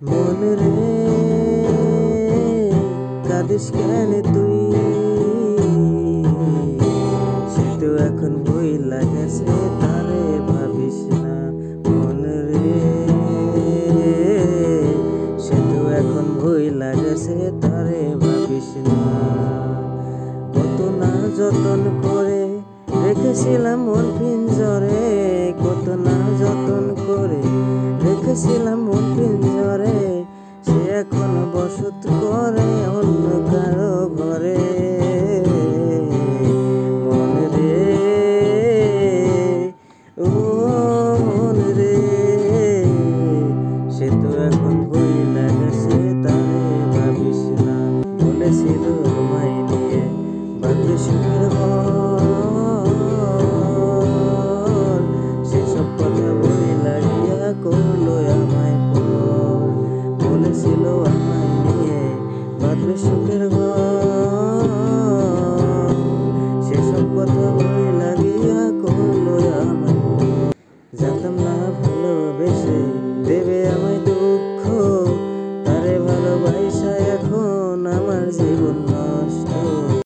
মন রে কাঁদিস কেন তুই, সে তো এখন ভুইলা গেছে তারে ভাবিস না। মন রে সে তো এখন ভুইলা গেছে তারে ভাবিস না। কত না যতন করে রেখেছিলাম মন পিঞ্জরে, কত না যতন করে রেখেছিলাম মন পিঞ্জরে, সে এখন বসত করে অন্য কারো ঘরে। মন রে ও মন রে সে তো এখন ভুইলা